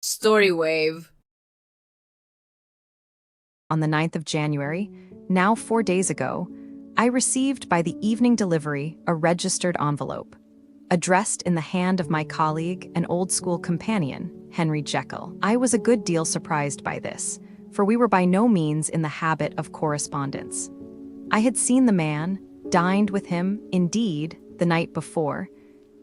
StoryWave. On the 9th of January, now 4 days ago, I received by the evening delivery a registered envelope, addressed in the hand of my colleague and old-school companion, Henry Jekyll. I was a good deal surprised by this, for we were by no means in the habit of correspondence. I had seen the man, dined with him, indeed, the night before,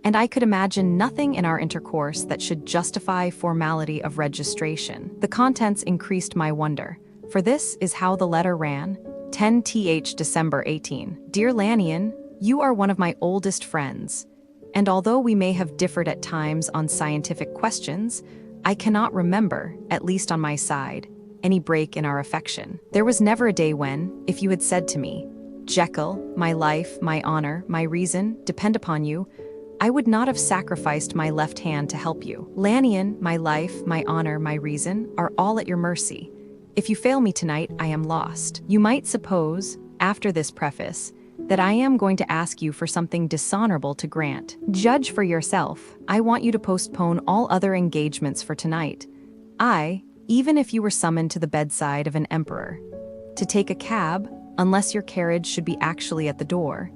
and I could imagine nothing in our intercourse that should justify formality of registration. The contents increased my wonder, for this is how the letter ran: 10th December 18. Dear Lanyon, you are one of my oldest friends, and although we may have differed at times on scientific questions, I cannot remember, at least on my side, any break in our affection. There was never a day when, if you had said to me, Jekyll, my life, my honor, my reason, depend upon you, I would not have sacrificed my left hand to help you. Lanyon, my life, my honor, my reason, are all at your mercy. If you fail me tonight, I am lost. You might suppose, after this preface, that I am going to ask you for something dishonorable to grant. Judge for yourself. I want you to postpone all other engagements for tonight. Even if you were summoned to the bedside of an emperor, to take a cab, unless your carriage should be actually at the door,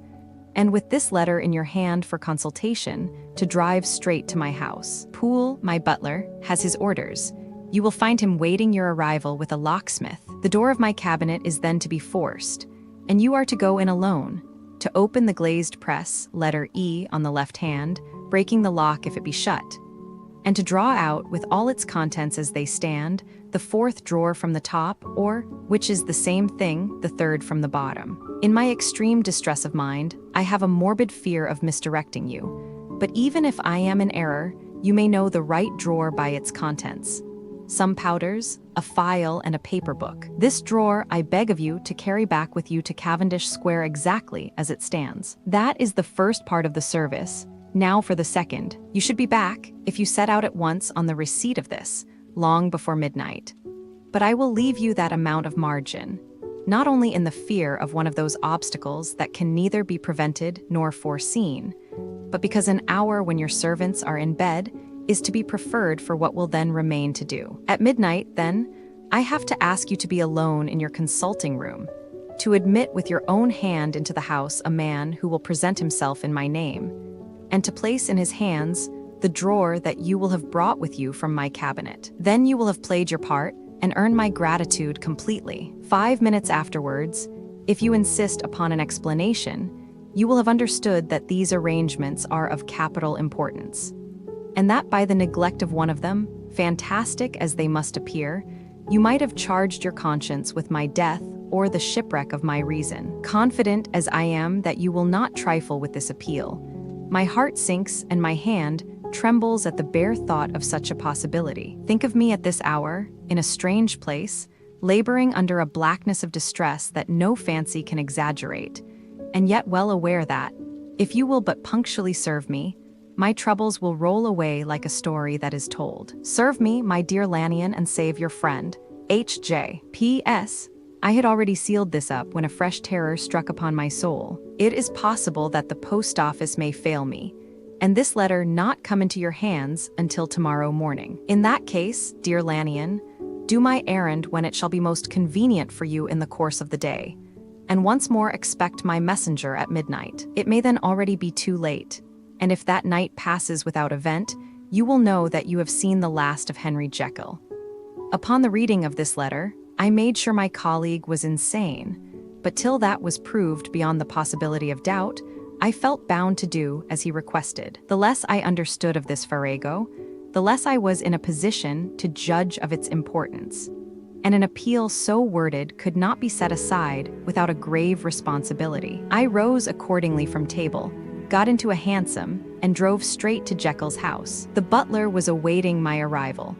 and with this letter in your hand for consultation, to drive straight to my house. Poole, my butler, has his orders. You will find him waiting your arrival with a locksmith. The door of my cabinet is then to be forced, and you are to go in alone, to open the glazed press, letter E on the left hand, breaking the lock if it be shut, and to draw out, with all its contents as they stand, the fourth drawer from the top, or, which is the same thing, the third from the bottom. In my extreme distress of mind, I have a morbid fear of misdirecting you, but even if I am in error, you may know the right drawer by its contents. Some powders, a file, and a paper book. This drawer I beg of you to carry back with you to Cavendish Square exactly as it stands. That is the first part of the service. Now for the second. You should be back, if you set out at once on the receipt of this, long before midnight. But I will leave you that amount of margin, not only in the fear of one of those obstacles that can neither be prevented nor foreseen, but because an hour when your servants are in bed is to be preferred for what will then remain to do. At midnight, then, I have to ask you to be alone in your consulting room, to admit with your own hand into the house a man who will present himself in my name, and to place in his hands the drawer that you will have brought with you from my cabinet. Then you will have played your part and earned my gratitude completely. 5 minutes afterwards, if you insist upon an explanation, you will have understood that these arrangements are of capital importance, and that by the neglect of one of them, fantastic as they must appear, you might have charged your conscience with my death or the shipwreck of my reason. Confident as I am that you will not trifle with this appeal, my heart sinks and my hand trembles at the bare thought of such a possibility. Think of me at this hour, in a strange place, laboring under a blackness of distress that no fancy can exaggerate, and yet well aware that, if you will but punctually serve me, my troubles will roll away like a story that is told. Serve me, my dear Lanyon, and save your friend, H.J. P.S. I had already sealed this up when a fresh terror struck upon my soul. It is possible that the post office may fail me, and this letter not come into your hands until tomorrow morning. In that case, dear Lanyon, do my errand when it shall be most convenient for you in the course of the day, and once more expect my messenger at midnight. It may then already be too late, and if that night passes without event, you will know that you have seen the last of Henry Jekyll. Upon the reading of this letter, I made sure my colleague was insane, but till that was proved beyond the possibility of doubt, I felt bound to do as he requested. The less I understood of this farrago, the less I was in a position to judge of its importance, and an appeal so worded could not be set aside without a grave responsibility. I rose accordingly from table, got into a hansom, and drove straight to Jekyll's house. The butler was awaiting my arrival.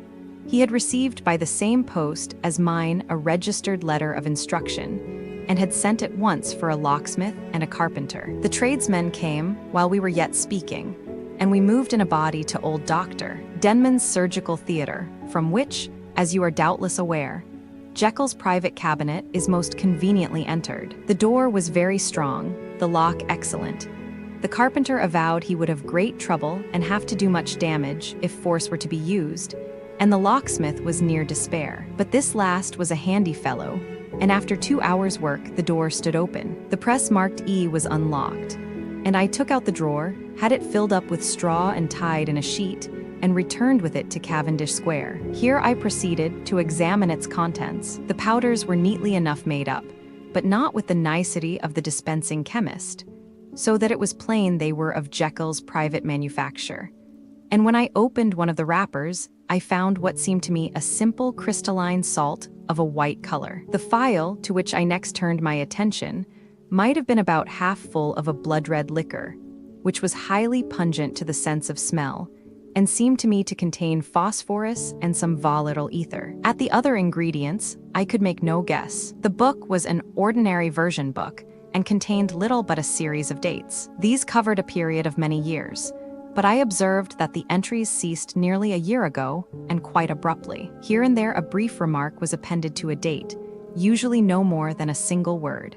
He had received by the same post as mine a registered letter of instruction, and had sent at once for a locksmith and a carpenter. The tradesmen came while we were yet speaking, and we moved in a body to Old Dr. Denman's surgical theater, from which, as you are doubtless aware, Jekyll's private cabinet is most conveniently entered. The door was very strong, the lock excellent. The carpenter avowed he would have great trouble and have to do much damage if force were to be used, and the locksmith was near despair. But this last was a handy fellow, and after 2 hours' work, the door stood open. The press marked E was unlocked, and I took out the drawer, had it filled up with straw and tied in a sheet, and returned with it to Cavendish Square. Here I proceeded to examine its contents. The powders were neatly enough made up, but not with the nicety of the dispensing chemist, so that it was plain they were of Jekyll's private manufacture. And when I opened one of the wrappers, I found what seemed to me a simple crystalline salt of a white color. The phial, to which I next turned my attention, might have been about half full of a blood-red liquor, which was highly pungent to the sense of smell, and seemed to me to contain phosphorus and some volatile ether. At the other ingredients, I could make no guess. The book was an ordinary version book and contained little but a series of dates. These covered a period of many years, but I observed that the entries ceased nearly a year ago and quite abruptly. Here and there a brief remark was appended to a date, usually no more than a single word.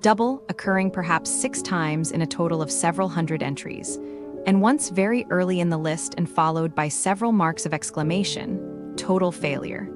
Double, occurring perhaps 6 times in a total of several hundred entries, and once very early in the list and followed by several marks of exclamation, total failure.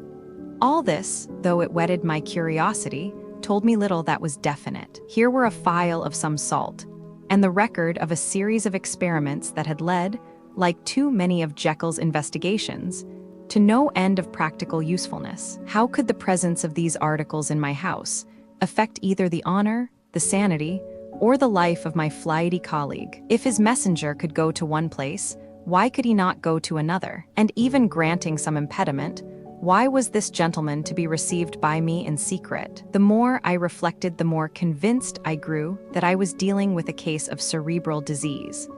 All this, though it whetted my curiosity, told me little that was definite. Here were a phial of some salt, and the record of a series of experiments that had led, like too many of Jekyll's investigations, to no end of practical usefulness. How could the presence of these articles in my house affect either the honor, the sanity, or the life of my flighty colleague? If his messenger could go to one place, why could he not go to another? And even granting some impediment, why was this gentleman to be received by me in secret? The more I reflected, the more convinced I grew that I was dealing with a case of cerebral disease.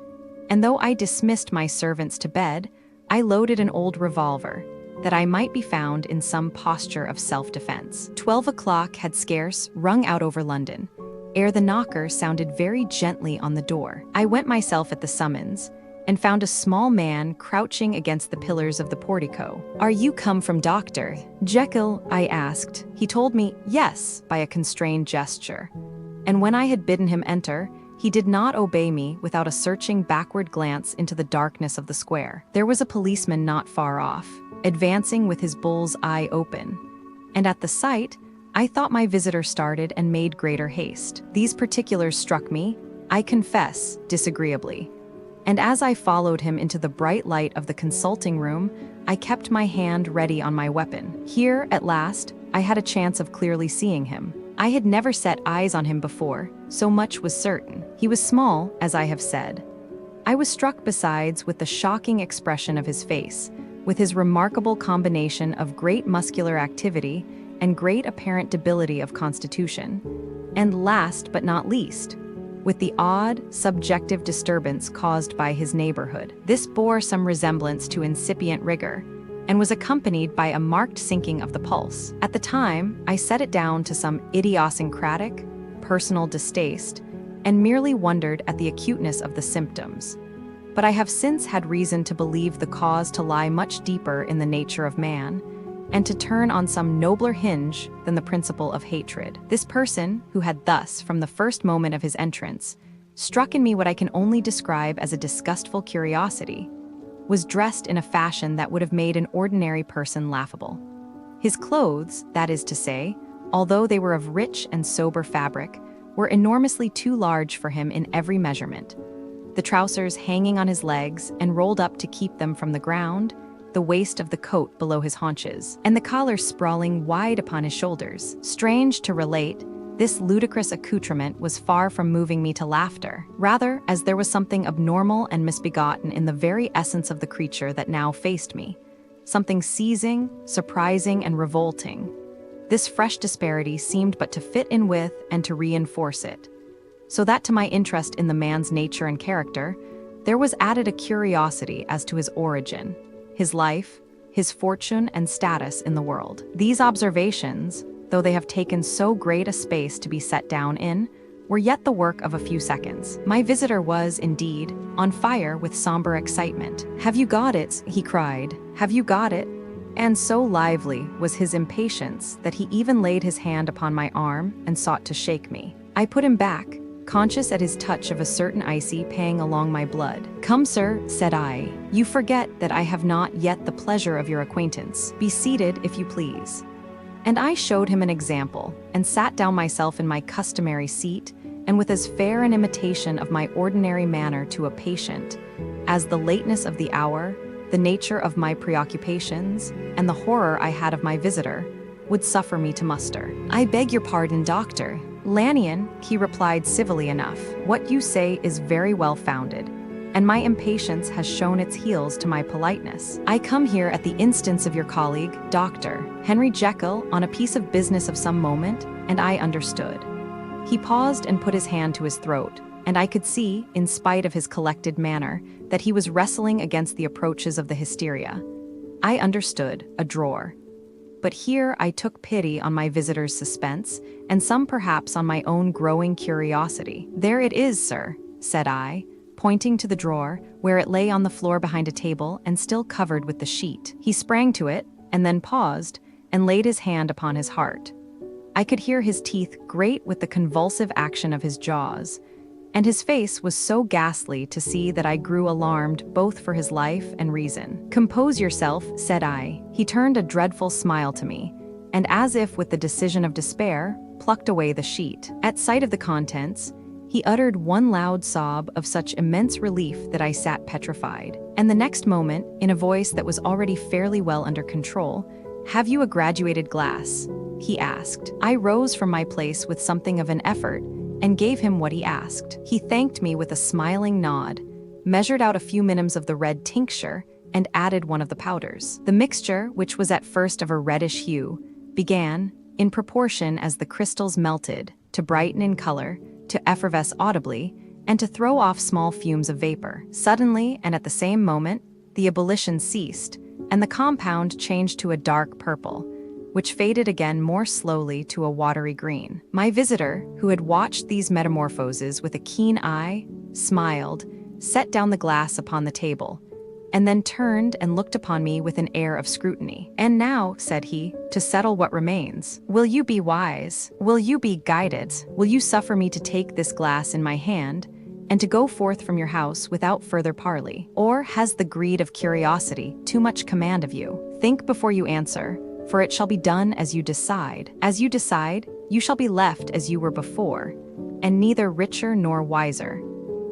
And though I dismissed my servants to bed, I loaded an old revolver, that I might be found in some posture of self-defense. 12 o'clock had scarce rung out over London, ere the knocker sounded very gently on the door. I went myself at the summons, and found a small man crouching against the pillars of the portico. "Are you come from Dr. Jekyll?" I asked. He told me yes by a constrained gesture, and when I had bidden him enter, he did not obey me without a searching backward glance into the darkness of the square. There was a policeman not far off, advancing with his bull's eye open, and at the sight, I thought my visitor started and made greater haste. These particulars struck me, I confess, disagreeably, and as I followed him into the bright light of the consulting room, I kept my hand ready on my weapon. Here, at last, I had a chance of clearly seeing him. I had never set eyes on him before, so much was certain. He was small, as I have said. I was struck besides with the shocking expression of his face, with his remarkable combination of great muscular activity and great apparent debility of constitution, and last but not least, with the odd, subjective disturbance caused by his neighborhood. This bore some resemblance to incipient rigor, and was accompanied by a marked sinking of the pulse. At the time, I set it down to some idiosyncratic, personal distaste, and merely wondered at the acuteness of the symptoms. But I have since had reason to believe the cause to lie much deeper in the nature of man, and to turn on some nobler hinge than the principle of hatred. This person, who had thus, from the first moment of his entrance, struck in me what I can only describe as a disgustful curiosity, was dressed in a fashion that would have made an ordinary person laughable. His clothes, that is to say, although they were of rich and sober fabric, were enormously too large for him in every measurement. The trousers hanging on his legs and rolled up to keep them from the ground, the waist of the coat below his haunches, and the collar sprawling wide upon his shoulders. Strange to relate, this ludicrous accoutrement was far from moving me to laughter, rather as there was something abnormal and misbegotten in the very essence of the creature that now faced me, something seizing, surprising, and revolting. This fresh disparity seemed but to fit in with and to reinforce it, so that to my interest in the man's nature and character, there was added a curiosity as to his origin, his life, his fortune and status in the world. These observations, though they have taken so great a space to be set down in, were yet the work of a few seconds. My visitor was, indeed, on fire with somber excitement. "Have you got it?" he cried. "Have you got it?" And so lively was his impatience that he even laid his hand upon my arm and sought to shake me. I put him back, conscious at his touch of a certain icy pang along my blood. "Come, sir," said I. "You forget that I have not yet the pleasure of your acquaintance. Be seated, if you please." And I showed him an example, and sat down myself in my customary seat, and with as fair an imitation of my ordinary manner to a patient, as the lateness of the hour, the nature of my preoccupations, and the horror I had of my visitor, would suffer me to muster. "I beg your pardon, Doctor Lanyon," he replied civilly enough. "What you say is very well founded, and my impatience has shown its heels to my politeness. I come here at the instance of your colleague, Dr. Henry Jekyll, on a piece of business of some moment, and I understood." He paused and put his hand to his throat, and I could see, in spite of his collected manner, that he was wrestling against the approaches of the hysteria. I understood, a drawer. But here I took pity on my visitor's suspense, and some perhaps on my own growing curiosity. "There it is, sir," said I, pointing to the drawer, where it lay on the floor behind a table and still covered with the sheet. He sprang to it, and then paused, and laid his hand upon his heart. I could hear his teeth grate with the convulsive action of his jaws, and his face was so ghastly to see that I grew alarmed both for his life and reason. "Compose yourself," said I. He turned a dreadful smile to me, and as if with the decision of despair, plucked away the sheet. At sight of the contents, he uttered one loud sob of such immense relief that I sat petrified. And the next moment, in a voice that was already fairly well under control, "Have you a graduated glass?" he asked. I rose from my place with something of an effort, and gave him what he asked. He thanked me with a smiling nod, measured out a few minims of the red tincture, and added one of the powders. The mixture, which was at first of a reddish hue, began, in proportion as the crystals melted, to brighten in color, to effervesce audibly, and to throw off small fumes of vapor. Suddenly, and at the same moment, the ebullition ceased, and the compound changed to a dark purple, which faded again more slowly to a watery green. My visitor, who had watched these metamorphoses with a keen eye, smiled, set down the glass upon the table, and then turned and looked upon me with an air of scrutiny. "And now," said he, "to settle what remains. Will you be wise? Will you be guided? Will you suffer me to take this glass in my hand, and to go forth from your house without further parley? Or has the greed of curiosity too much command of you? Think before you answer, for it shall be done as you decide. As you decide, you shall be left as you were before, and neither richer nor wiser,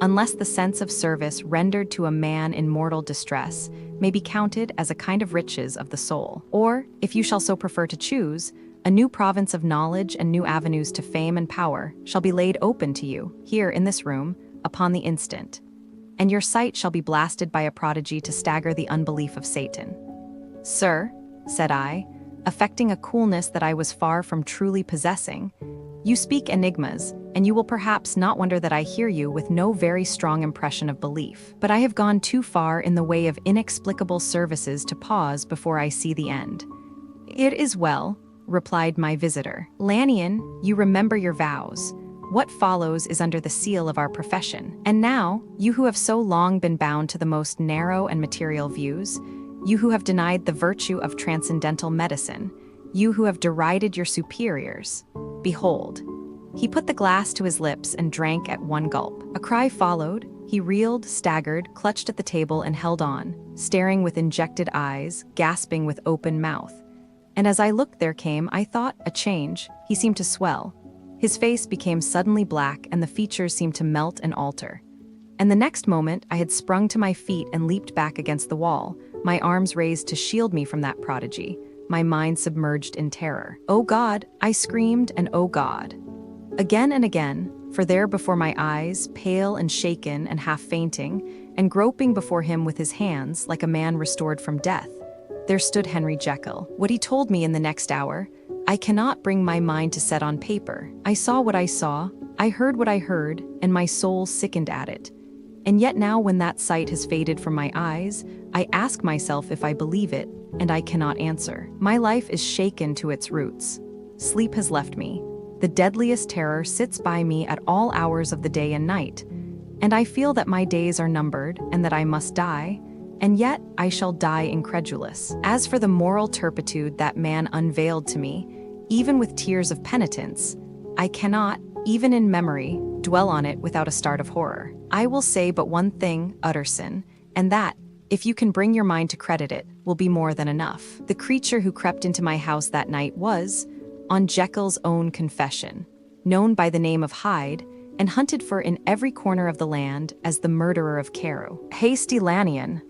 unless the sense of service rendered to a man in mortal distress may be counted as a kind of riches of the soul. Or, if you shall so prefer to choose, a new province of knowledge and new avenues to fame and power shall be laid open to you, here in this room, upon the instant, and your sight shall be blasted by a prodigy to stagger the unbelief of Satan." "Sir," said I, affecting a coolness that I was far from truly possessing, "you speak enigmas, and you will perhaps not wonder that I hear you with no very strong impression of belief. But I have gone too far in the way of inexplicable services to pause before I see the end." "It is well," replied my visitor. "Lanyon, you remember your vows. What follows is under the seal of our profession. And now, you who have so long been bound to the most narrow and material views, you who have denied the virtue of transcendental medicine, you who have derided your superiors, behold." He put the glass to his lips and drank at one gulp. A cry followed. He reeled, staggered, clutched at the table and held on, staring with injected eyes, gasping with open mouth. And as I looked there came, I thought, a change. He seemed to swell. His face became suddenly black and the features seemed to melt and alter. And the next moment I had sprung to my feet and leaped back against the wall, my arms raised to shield me from that prodigy, my mind submerged in terror. "Oh God!" I screamed, and "Oh God!" Again and again, for there before my eyes, pale and shaken and half fainting, and groping before him with his hands like a man restored from death, there stood Henry Jekyll. What he told me in the next hour, I cannot bring my mind to set on paper. I saw what I saw, I heard what I heard, and my soul sickened at it. And yet now when that sight has faded from my eyes, I ask myself if I believe it, and I cannot answer. My life is shaken to its roots. Sleep has left me. The deadliest terror sits by me at all hours of the day and night, and I feel that my days are numbered and that I must die, and yet I shall die incredulous. As for the moral turpitude that man unveiled to me, even with tears of penitence, I cannot, even in memory, dwell on it without a start of horror. I will say but one thing, Utterson, and that, if you can bring your mind to credit it, will be more than enough. The creature who crept into my house that night was, on Jekyll's own confession, known by the name of Hyde, and hunted for in every corner of the land as the murderer of Carew. Hasty Lannion,